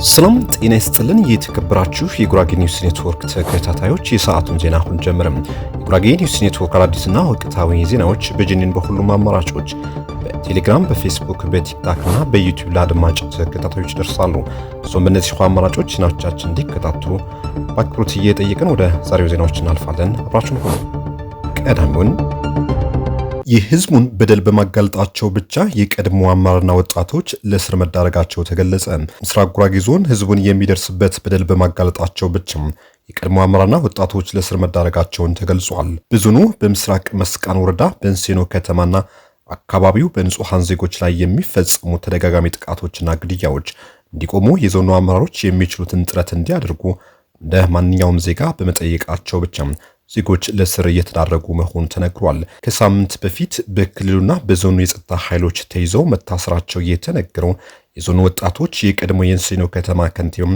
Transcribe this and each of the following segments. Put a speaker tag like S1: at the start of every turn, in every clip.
S1: ሰላም ጤና ይስጥልን። የተከበራችሁ የጉራጌ ኒውስ ኔትወርክ ተከታታዮች የሰዓቱን ዜና አሁን ጀመረም። የጉራጌ ኒውስ ኔትወርክ አዲስና ወቅታዊ ዜናዎች በጅኒን በሁሉም አማራጮች በቴሌግራም፣ በፌስቡክ፣ በቲክታክ እና በዩቲዩብ ለአድማጭ ተከታታዮች ይደርሳሉ። እሱም በእነዚህ አማራጮች ዜናዎቻችን እንዲከታተሉ በአክብሮት እየጠየቅን ወደ ዛሬው ዜናዎች እናልፋለን። አብራችሁን ሁኑ። ቀዳሚውን የህዝቡን በደል በማጋለጣቸው ብቻ የቀድሞ አመራርና ወጣቶች ለእስር መዳረጋቸው ተገለጸ። ምስራቅ ጉራጌ ዞን ህዝቡን የሚደርስበት በደል በማጋለጣቸው ብቻ የቀድሞ አመራርና ወጣቶች ለእስር መዳረጋቸውን ተገልጿል። በዞኑ በምስራቅ መስቃን ወረዳ በእንሴኖ ከተማና አካባቢው በንጹሃን ዜጎች ላይ የሚፈጸሙ ተደጋጋሚ ጥቃቶችና ግድያዎች እንዲቆሙ የዞኑ አመራሮች የሚችሉትን ጥረት እንዲያደርጉ እንደ ማንኛውም ዜጋ በመጠየቃቸው ብቻ ዜጎች ለእስር እየተዳረጉ መሆኑ ተነግሯል። ከሳምንት በፊት በክልሉና በዞኑ የጸጥታ ኃይሎች ተይዘው መታሰራቸው የተነገረው የዞኑ ወጣቶች የቀድሞ የእንሴኖ ከተማ ከንቲባ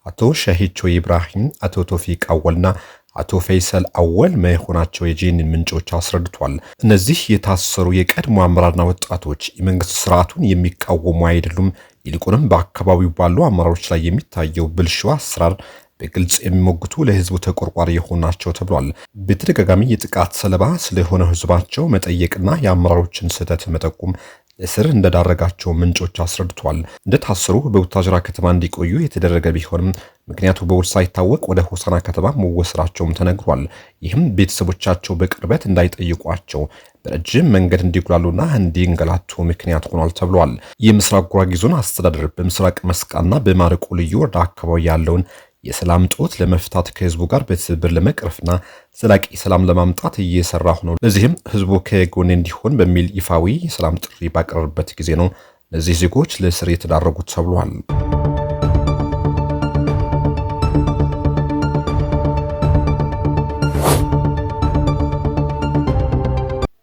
S1: አቶ ሻሂቾ ኢብራሂም፣ አቶ ቶፊቅ አወልና አቶ ፈይሰል አወል መሆናቸው የጄኒን ምንጮች አስረድቷል። እነዚህ የታሰሩ የቀድሞ አመራርና ወጣቶች የመንግስት ስርዓቱን የሚቃወሙ አይደሉም፣ ይልቁንም በአካባቢው ባሉ አመራሮች ላይ የሚታየው ብልሹ አሰራር በግልጽ የሚሞግቱ ለህዝቡ ተቆርቋሪ የሆኑ ናቸው ተብሏል። በተደጋጋሚ የጥቃት ሰለባ ስለሆነ ህዝባቸው መጠየቅና የአመራሮችን ስህተት መጠቆም ለእስር እንደዳረጋቸው ምንጮች አስረድቷል። እንደታሰሩ በቡታጅራ ከተማ እንዲቆዩ የተደረገ ቢሆንም ምክንያቱ በውል ሳይታወቅ ወደ ሆሳና ከተማ መወሰዳቸውም ተነግሯል። ይህም ቤተሰቦቻቸው በቅርበት እንዳይጠይቋቸው በረጅም መንገድ እንዲጉላሉና እንዲንገላቱ ምክንያት ሆኗል ተብሏል። የምስራቅ ጉራጌ ዞን አስተዳደር በምስራቅ መስቃንና በማረቆ ልዩ ወረዳ አካባቢ ያለውን የሰላም ጦት ለመፍታት ከህዝቡ ጋር በትብብር ለመቅረፍና ዘላቂ ሰላም ለማምጣት እየሰራሁ ነው። ለዚህም ህዝቡ ከጎኔ እንዲሆን በሚል ይፋዊ የሰላም ጥሪ ባቀረበበት ጊዜ ነው እነዚህ ዜጎች ለእስር የተዳረጉት ተብሏል።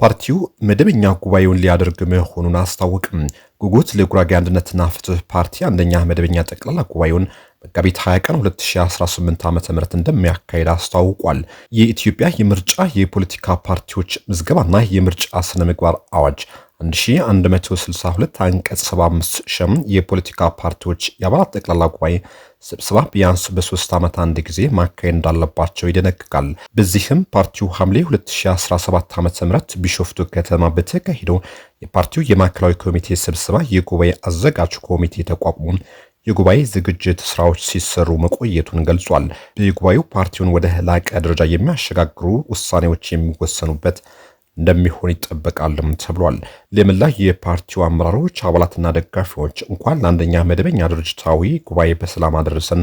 S1: ፓርቲው መደበኛ ጉባኤውን ሊያደርግ መሆኑን አስታወቅም። ጉጉት ለጉራጌ አንድነትና ፍትህ ፓርቲ አንደኛ መደበኛ ጠቅላላ ጉባኤውን መጋቢት 20 ቀን 2018 ዓ.ም እንደሚያካሂድ አስታውቋል። የኢትዮጵያ የምርጫ የፖለቲካ ፓርቲዎች ምዝገባና የምርጫ ስነ ምግባር አዋጅ 1162 አንቀጽ 75 ሸም የፖለቲካ ፓርቲዎች የአባላት ጠቅላላ ጉባኤ ስብሰባ ቢያንስ በ3 ዓመት አንድ ጊዜ ማካሄድ እንዳለባቸው ይደነግጋል። በዚህም ፓርቲው ሐምሌ 2017 ዓ.ም ቢሾፍቱ ከተማ በተካሄደው የፓርቲው የማዕከላዊ ኮሚቴ ስብሰባ የጉባኤ አዘጋጅ ኮሚቴ ተቋቁሞ የጉባኤ ዝግጅት ስራዎች ሲሰሩ መቆየቱን ገልጿል። በጉባኤው ፓርቲውን ወደ ላቀ ደረጃ የሚያሸጋግሩ ውሳኔዎች የሚወሰኑበት እንደሚሆን ይጠበቃልም ተብሏል። ለመላ የፓርቲው አመራሮች፣ አባላትና ደጋፊዎች እንኳን ለአንደኛ መደበኛ ድርጅታዊ ጉባኤ በሰላም አደረሰን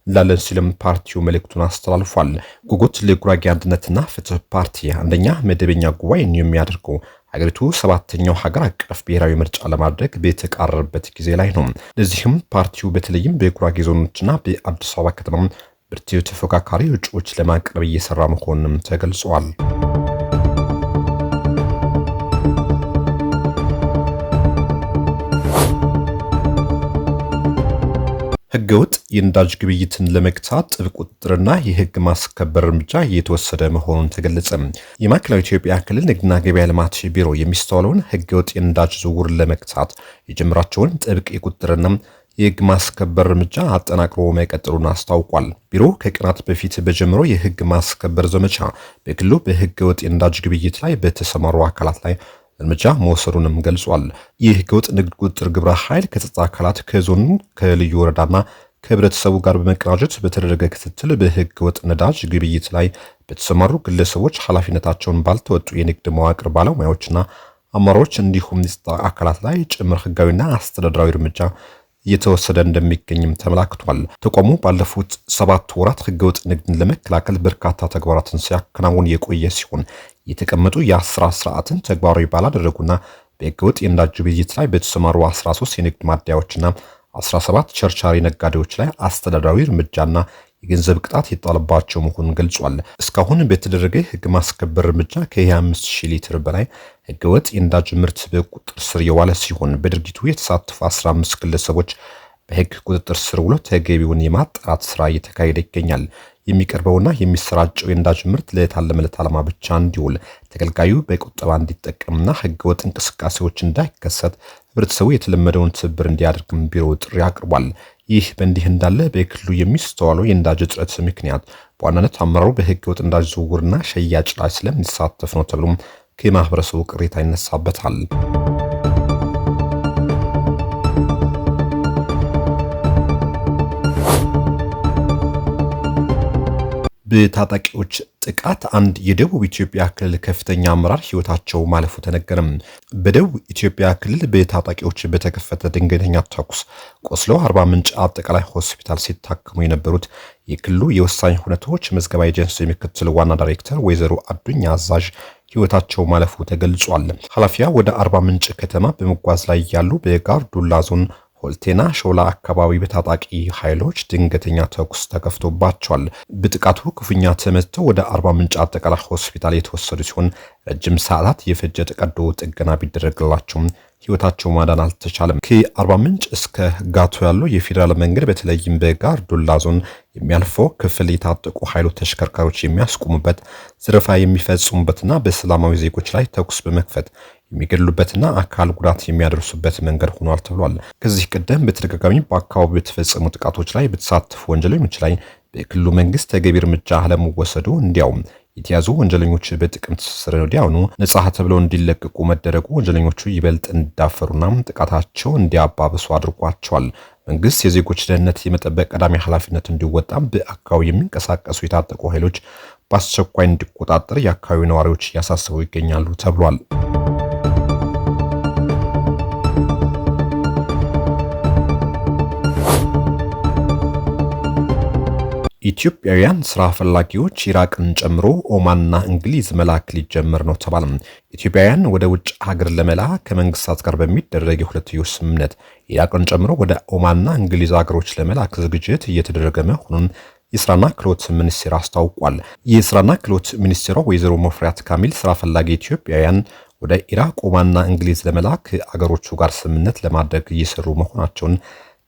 S1: እንላለን ሲልም ፓርቲው መልእክቱን አስተላልፏል። ጉጉት ለጉራጌ አንድነትና ፍትህ ፓርቲ አንደኛ መደበኛ ጉባኤን የሚያደርገው ሀገሪቱ 7ኛው ሀገር አቀፍ ብሔራዊ ምርጫ ለማድረግ በተቃረበበት ጊዜ ላይ ነው። ለዚህም ፓርቲው በተለይም በጉራጌ ዞኖችና በአዲስ አበባ ከተማ ብርቱ ተፎካካሪ እጩዎች ለማቅረብ እየሰራ መሆኑንም ተገልጿል። ህገወጥ የነዳጅ ግብይትን ለመግታት ጥብቅ ቁጥጥርና የህግ ማስከበር እርምጃ እየተወሰደ መሆኑን ተገለጸ። የማዕከላዊ ኢትዮጵያ ክልል ንግድና ገበያ ልማት ቢሮ የሚስተዋለውን ህገወጥ የነዳጅ ዝውውር ለመግታት የጀመራቸውን ጥብቅ የቁጥጥርና የህግ ማስከበር እርምጃ አጠናክሮ መቀጠሉን አስታውቋል። ቢሮ ከቀናት በፊት በጀመረው የህግ ማስከበር ዘመቻ በክልሉ በህገወጥ የነዳጅ ግብይት ላይ በተሰማሩ አካላት ላይ እርምጃ መወሰዱንም ገልጿል። ይህ ህገወጥ ንግድ ቁጥጥር ግብረ ኃይል ከጸጥታ አካላት ከዞኑ ከልዩ ወረዳና ከህብረተሰቡ ጋር በመቀናጀት በተደረገ ክትትል በህገወጥ ነዳጅ ግብይት ላይ በተሰማሩ ግለሰቦች ኃላፊነታቸውን ባልተወጡ የንግድ መዋቅር ባለሙያዎችና አመራሮች እንዲሁም የጸጥታ አካላት ላይ ጭምር ህጋዊና አስተዳደራዊ እርምጃ እየተወሰደ እንደሚገኝም ተመላክቷል። ተቋሙ ባለፉት 7 ወራት ህገወጥ ንግድን ለመከላከል በርካታ ተግባራትን ሲያከናውን የቆየ ሲሆን የተቀመጡ የአስራ ስርዓትን ተግባራዊ ባላደረጉና በህገወጥ የነዳጅ ግብይት ላይ በተሰማሩ 13 የንግድ ማደያዎችና 17 ቸርቻሪ ነጋዴዎች ላይ አስተዳደራዊ እርምጃና የገንዘብ ቅጣት የጣለባቸው መሆኑን ገልጿል። እስካሁን በተደረገ ህግ ማስከበር እርምጃ ከ25000 ሊትር በላይ ህገወጥ የነዳጅ ምርት በቁጥጥር ስር የዋለ ሲሆን በድርጊቱ የተሳተፉ 15 ግለሰቦች በህግ ቁጥጥር ስር ውለው ተገቢውን የማጣራት ስራ እየተካሄደ ይገኛል። የሚቀርበውና የሚሰራጨው የነዳጅ ምርት ለታለመለት ዓላማ ብቻ እንዲውል ተገልጋዩ በቁጠባ እንዲጠቀምና ህገወጥ እንቅስቃሴዎች እንዳይከሰት ህብረተሰቡ የተለመደውን ትብብር እንዲያደርግም ቢሮው ጥሪ አቅርቧል። ይህ በእንዲህ እንዳለ በክልሉ የሚስተዋለው የነዳጅ እጥረት ምክንያት በዋናነት አመራሩ በህገ ወጥ ነዳጅ ዝውውርና ሽያጭ ላይ ስለሚሳተፍ ነው ተብሎም ከማህበረሰቡ ቅሬታ ይነሳበታል። በታጣቂዎች ጥቃት አንድ የደቡብ ኢትዮጵያ ክልል ከፍተኛ አመራር ህይወታቸው ማለፉ ተነገረም። በደቡብ ኢትዮጵያ ክልል በታጣቂዎች በተከፈተ ድንገተኛ ተኩስ ቆስለው አርባ ምንጭ አጠቃላይ ሆስፒታል ሲታከሙ የነበሩት የክልሉ የወሳኝ ሁነቶች መዝገባ ኤጀንሲ ምክትል ዋና ዳይሬክተር ወይዘሮ አዱኛ አዛዥ ህይወታቸው ማለፉ ተገልጿል። ኃላፊያ ወደ አርባ ምንጭ ከተማ በመጓዝ ላይ ያሉ በጋርዱላ ዞን ሆልቴና ሾላ አካባቢ በታጣቂ ኃይሎች ድንገተኛ ተኩስ ተከፍቶባቸዋል። በጥቃቱ ክፉኛ ተመትተው ወደ አርባ ምንጭ አጠቃላይ ሆስፒታል የተወሰዱ ሲሆን ረጅም ሰዓታት የፈጀ ቀዶ ጥገና ቢደረግላቸውም ህይወታቸው ማዳን አልተቻለም። ከአርባ ምንጭ እስከ ጋቶ ያለው የፌዴራል መንገድ በተለይም በጋርዱላ ዞን የሚያልፈው ክፍል የታጠቁ ኃይሎች ተሽከርካሪዎች የሚያስቆሙበት፣ ዝርፋ የሚፈጽሙበትና በሰላማዊ ዜጎች ላይ ተኩስ በመክፈት የሚገድሉበትና አካል ጉዳት የሚያደርሱበት መንገድ ሆኗል ተብሏል። ከዚህ ቀደም በተደጋጋሚ በአካባቢው በተፈጸሙ ጥቃቶች ላይ በተሳተፉ ወንጀለኞች ላይ በክልሉ መንግስት ተገቢ እርምጃ አለመወሰዱ እንዲያውም የተያዙ ወንጀለኞች በጥቅምት ስር ወዲያውኑ ነጻ ተብለው እንዲለቀቁ መደረጉ ወንጀለኞቹ ይበልጥ እንዲዳፈሩና ጥቃታቸው እንዲያባብሱ አድርጓቸዋል። መንግስት የዜጎች ደህንነት የመጠበቅ ቀዳሚ ኃላፊነት እንዲወጣም በአካባቢው የሚንቀሳቀሱ የታጠቁ ኃይሎች በአስቸኳይ እንዲቆጣጠር የአካባቢው ነዋሪዎች እያሳሰቡ ይገኛሉ ተብሏል። ኢትዮጵያውያን ስራ ፈላጊዎች ኢራቅን ጨምሮ ኦማንና እንግሊዝ መላክ ሊጀመር ነው ተባለ። ኢትዮጵያውያን ወደ ውጭ ሀገር ለመላክ ከመንግስታት ጋር በሚደረግ የሁለትዮሽ ስምምነት ኢራቅን ጨምሮ ወደ ኦማንና እንግሊዝ ሀገሮች ለመላክ ዝግጅት እየተደረገ መሆኑን የስራና ክህሎት ሚኒስቴር አስታውቋል። የስራና ክህሎት ሚኒስቴሯ ወይዘሮ ሙፈሪያት ካሚል ስራ ፈላጊ ኢትዮጵያውያን ወደ ኢራቅ፣ ኦማንና እንግሊዝ ለመላክ አገሮቹ ጋር ስምምነት ለማድረግ እየሰሩ መሆናቸውን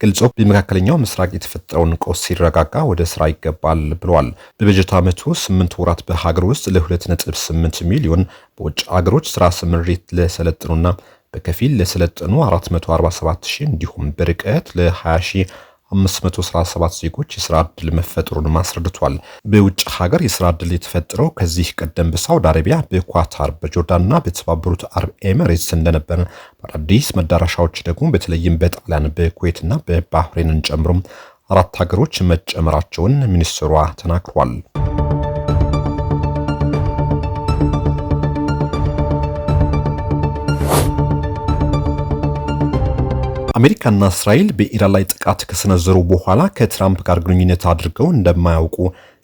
S1: ገልጾ በመካከለኛው ምስራቅ የተፈጠረውን ቀውስ ሲረጋጋ ወደ ስራ ይገባል ብለዋል። በበጀት ዓመቱ 8 ወራት በሀገር ውስጥ ለ2.8 ሚሊዮን በውጭ ሀገሮች ስራ ስምሪት ለሰለጠኑና በከፊል ለሰለጠኑ 447 ሺህ እንዲሁም በርቀት ለ20 537 ዜጎች የስራ ዕድል መፈጠሩን ማስረድቷል። በውጭ ሀገር የስራ ዕድል የተፈጠረው ከዚህ ቀደም በሳውዲ አረቢያ፣ በኳታር፣ በጆርዳንና በተባበሩት አረብ ኤሚሬትስ እንደነበረ በአዲስ መዳረሻዎች ደግሞ በተለይም በጣሊያን፣ በኩዌትና በባህሬንን ጨምሮ 4 ሀገሮች መጨመራቸውን ሚኒስትሯ ተናግሯል። አሜሪካና እስራኤል በኢራን ላይ ጥቃት ከሰነዘሩ በኋላ ከትራምፕ ጋር ግንኙነት አድርገው እንደማያውቁ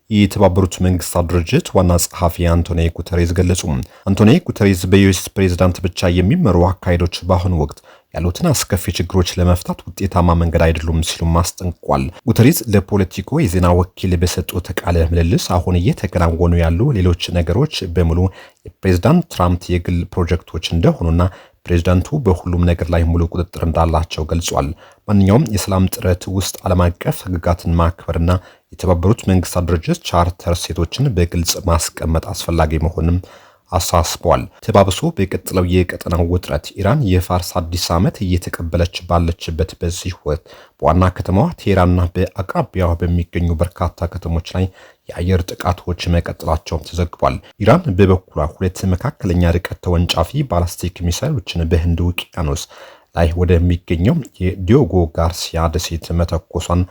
S1: የተባበሩት መንግስታት ድርጅት ዋና ጸሐፊ አንቶኒዮ ጉተሬዝ ገለጹ። አንቶኒዮ ጉተሬዝ በዩኤስ ፕሬዝዳንት ብቻ የሚመሩ አካሄዶች በአሁኑ ወቅት ያሉትን አስከፊ ችግሮች ለመፍታት ውጤታማ መንገድ አይደሉም ሲሉም አስጠንቅቋል። ጉተሬዝ ለፖለቲኮ የዜና ወኪል በሰጡት ቃለ ምልልስ አሁን እየተከናወኑ ያሉ ሌሎች ነገሮች በሙሉ የፕሬዝዳንት ትራምፕ የግል ፕሮጀክቶች እንደሆኑና ፕሬዝዳንቱ በሁሉም ነገር ላይ ሙሉ ቁጥጥር እንዳላቸው ገልጿል። ማንኛውም የሰላም ጥረት ውስጥ ዓለም አቀፍ ሕግጋትን ማክበርና የተባበሩት መንግስታት ድርጅት ቻርተር ሴቶችን በግልጽ ማስቀመጥ አስፈላጊ መሆኑን አሳስበዋል። ተባብሶ በቀጠለው የቀጠናው ውጥረት ኢራን የፋርስ አዲስ ዓመት እየተቀበለች ባለችበት በዚህ ወቅት በዋና ከተማዋ ቴህራንና በአቅራቢያዋ በሚገኙ በርካታ ከተሞች ላይ የአየር ጥቃቶች መቀጠላቸው ተዘግቧል። ኢራን በበኩሏ 2 መካከለኛ ርቀት ተወንጫፊ ባላስቲክ ሚሳይሎችን በህንድ ውቅያኖስ ላይ ወደሚገኘው የዲዮጎ ጋርሲያ ደሴት መተኮሷን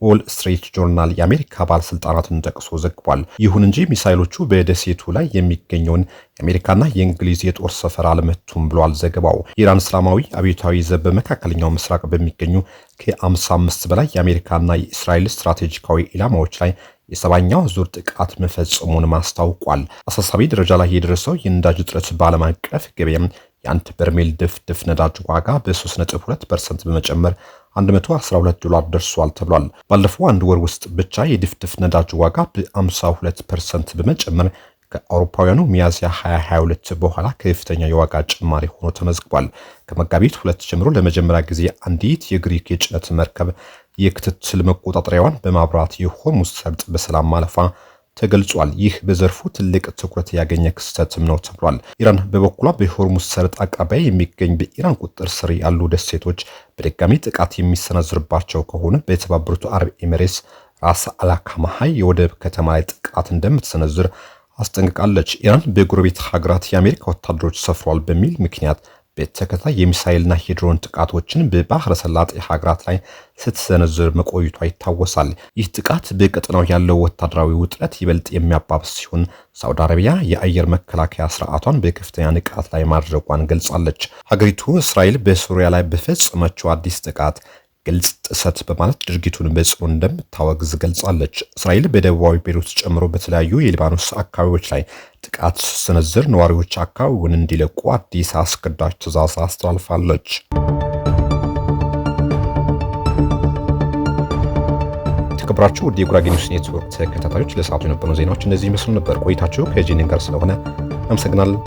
S1: ዎል ስትሪት ጆርናል የአሜሪካ ባለስልጣናትን ጠቅሶ ዘግቧል። ይሁን እንጂ ሚሳይሎቹ በደሴቱ ላይ የሚገኘውን የአሜሪካና የእንግሊዝ የጦር ሰፈር አልመቱም ብሏል ዘገባው። ኢራን እስላማዊ አብዮታዊ ዘብ በመካከለኛው ምስራቅ በሚገኙ ከ55 በላይ የአሜሪካና የእስራኤል ስትራቴጂካዊ ኢላማዎች ላይ የሰባኛው ዙር ጥቃት መፈጸሙን ማስታውቋል። አሳሳቢ ደረጃ ላይ የደረሰው የነዳጅ እጥረት በዓለም አቀፍ ገበያ የአንድ በርሜል ድፍድፍ ነዳጅ ዋጋ በ3.2% በመጨመር $112 ደርሷል ተብሏል። ባለፈው አንድ ወር ውስጥ ብቻ የድፍድፍ ነዳጅ ዋጋ በ52% በመጨመር ከአውሮፓውያኑ ሚያዝያ 2022 በኋላ ከፍተኛ የዋጋ ጭማሪ ሆኖ ተመዝግቧል። ከመጋቢት 2 ጀምሮ ለመጀመሪያ ጊዜ አንዲት የግሪክ የጭነት መርከብ የክትትል መቆጣጠሪያዋን በማብራት የሆርሙዝ ሰርጥ በሰላም ማለፏ ተገልጿል። ይህ በዘርፉ ትልቅ ትኩረት ያገኘ ክስተትም ነው ተብሏል። ኢራን በበኩሏ በሆርሙዝ ሰርጥ አቅራቢያ የሚገኝ በኢራን ቁጥጥር ስር ያሉ ደሴቶች በድጋሚ ጥቃት የሚሰነዝርባቸው ከሆነ በተባበሩት አረብ ኤሚሬትስ ራስ አልካማሃይ የወደብ ከተማ ላይ ጥቃት እንደምትሰነዝር አስጠንቅቃለች። ኢራን በጎረቤት ሀገራት የአሜሪካ ወታደሮች ሰፍሯል በሚል ምክንያት በተከታታይ የሚሳኤልና የድሮን ጥቃቶችን በባህረ ሰላጤ ሀገራት ላይ ስትሰነዝር መቆይቷ ይታወሳል። ይህ ጥቃት በቀጠናው ያለው ወታደራዊ ውጥረት ይበልጥ የሚያባብስ ሲሆን ሳውዲ አረቢያ የአየር መከላከያ ስርዓቷን በከፍተኛ ንቃት ላይ ማድረጓን ገልጻለች። ሀገሪቱ እስራኤል በሱሪያ ላይ በፈጸመችው አዲስ ጥቃት ግልጽ ጥሰት በማለት ድርጊቱን በጽኑ እንደምታወግዝ ገልጻለች። እስራኤል በደቡባዊ ቤይሩት ጨምሮ በተለያዩ የሊባኖስ አካባቢዎች ላይ ጥቃት ስትሰነዝር ነዋሪዎች አካባቢውን እንዲለቁ አዲስ አስገዳጅ ትዕዛዝ አስተላልፋለች። የተከበራችሁ ውድ የጉራጌ ኒውስ ኔትወርክ ተከታታዮች ለሰዓቱ የነበሩ ዜናዎች እነዚህ ይመስሉ ነበር። ቆይታችሁ ከጂኒን ጋር ስለሆነ አመሰግናለሁ።